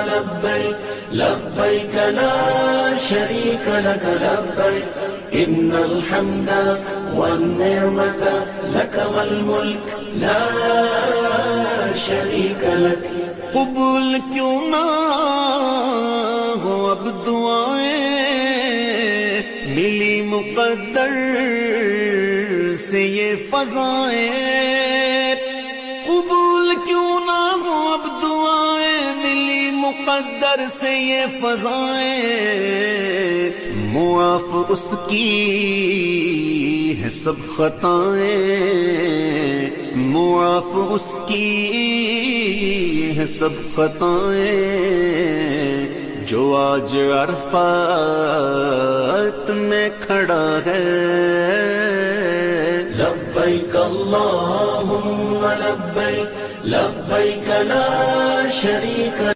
لبيك لبيك لا شريك لك لبيك إن الحمد والنعمة لك والملك لا شريك لك. قبول کیوں نہ ہو اب دعائیں ملی مقدر سے یہ فضائیں. قبول کیوں نہ ہو اب دعائیں ملی مقدر سے یہ فضائیں. معاف اس کی ہے سب خطائیں، معاف اس کی ہے سب خطائیں، جو آج عرفات میں کھڑا ہے. لبيك اللهم لبيك لبيك لا شريك